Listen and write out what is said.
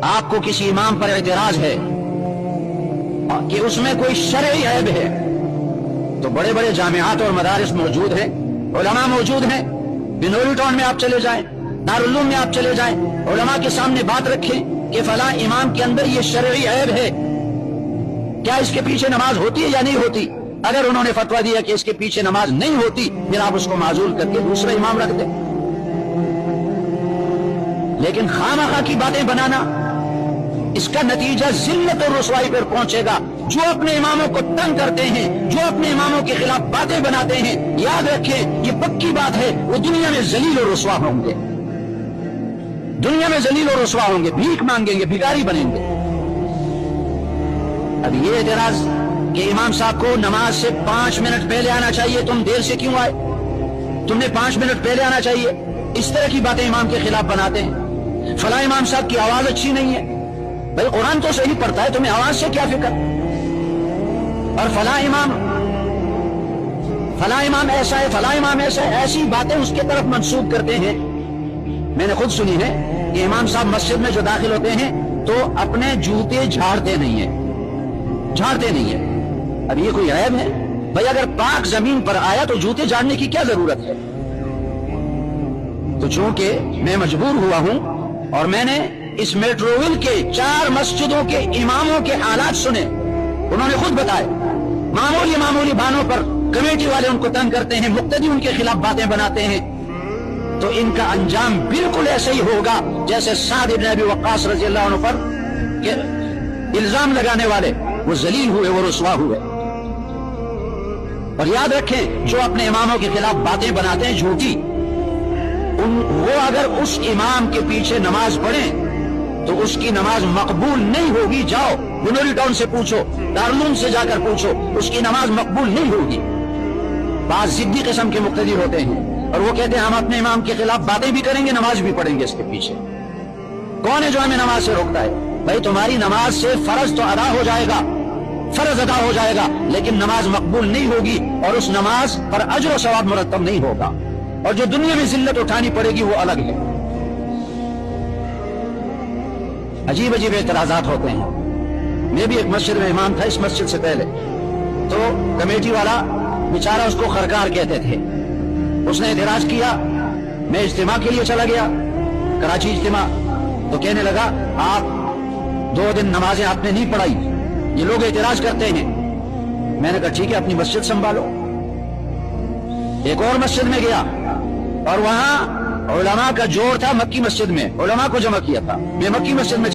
आपको किसी इमाम पर एतराज है कि उसमें कोई शरई ऐब है, तो बड़े बड़े जामियात और मदारिस मौजूद हैं, उलमा मौजूद हैं। बिनोरी टाउन में आप चले जाएं, दारुल उलूम में आप चले जाएं, उलमा के सामने बात रखें कि फला इमाम के अंदर ये शरई ऐब है, क्या इसके पीछे नमाज होती है या नहीं होती। अगर उन्होंने फतवा दिया कि इसके पीछे नमाज नहीं होती, फिर आप उसको माजूल करके दूसरा इमाम रख दें। लेकिन खामखा की बातें बनाना, इसका नतीजा जिल्लत और रुसवाई पर पहुंचेगा। जो अपने इमामों को तंग करते हैं, जो अपने इमामों के खिलाफ बातें बनाते हैं, याद रखें ये पक्की बात है, वो दुनिया में जलील और रुसवा होंगे, दुनिया में जलील और रुसवा होंगे, भीख मांगेंगे, भिखारी बनेंगे। अब ये एतराज कि इमाम साहब को नमाज से 5 मिनट पहले आना चाहिए, तुम देर से क्यों आए, तुमने 5 मिनट पहले आना चाहिए, इस तरह की बातें इमाम के खिलाफ बनाते हैं। फला इमाम साहब की आवाज अच्छी नहीं है, भाई कुरान तो सही पढ़ता है, तुम्हें आवाज से क्या फिक्र। और फला इमाम ऐसा है, फला इमाम ऐसा है, ऐसी बातें उसके तरफ मंसूब करते हैं। मैंने खुद सुनी है कि इमाम साहब मस्जिद में जो दाखिल होते हैं तो अपने जूते झाड़ते नहीं है, झाड़ते नहीं है। अब ये कोई ऐब है भाई? अगर पाक जमीन पर आया तो जूते झाड़ने की क्या जरूरत है। तो चूंकि मैं मजबूर हुआ हूं और मैंने इस मेट्रोविल के 4 मस्जिदों के इमामों के हालात सुने, उन्होंने खुद बताए, मामूली बानों पर कमेटी वाले उनको तंग करते हैं, मुक्तदी उनके खिलाफ बातें बनाते हैं, तो इनका अंजाम बिल्कुल ऐसे ही होगा जैसे साद इब्न अबी वक्कास रज़ी अल्लाह अन्हु पर इल्जाम लगाने वाले वो जलील हुए, वो रुसवा हुए। और याद रखें, जो अपने इमामों के खिलाफ बातें बनाते हैं झूठी, वो अगर उस इमाम के पीछे नमाज पढ़ें तो उसकी नमाज मकबूल नहीं होगी। जाओ बिनोरी टाउन से पूछो, दारुल उलूम से जाकर पूछो, उसकी नमाज मकबूल नहीं होगी। बात जिद्दी किस्म के मुक्तदी होते हैं और वो कहते हैं हम अपने इमाम के खिलाफ बातें भी करेंगे, नमाज भी पढ़ेंगे इसके पीछे। कौन है जो हमें नमाज से रोकता है? भाई तुम्हारी नमाज से फर्ज तो अदा हो जाएगा, फर्ज अदा हो जाएगा, लेकिन नमाज मकबूल नहीं होगी और उस नमाज पर अजर और सवाब मुरत्तब नहीं होगा, और जो दुनिया में जिल्लत उठानी पड़ेगी वो अलग है। अजीब अजीब एतराजात होते हैं। मैं भी एक मस्जिद में इमाम था, इस मस्जिद से पहले, तो कमेटी वाला बेचारा, उसको खरकार कहते थे, उसने एतराज किया। मैं इज्तिमा के लिए चला गया, कराची इज्तिमा, तो कहने लगा आप 2 दिन नमाजें आपने नहीं पढ़ाई, ये लोग एतराज करते हैं। मैंने कहा ठीक है, अपनी मस्जिद संभालो। एक और मस्जिद में गया और वहां उलमा का जोर था, मक्की मस्जिद में उलमा को जमा किया था। मैं मक्की मस्जिद में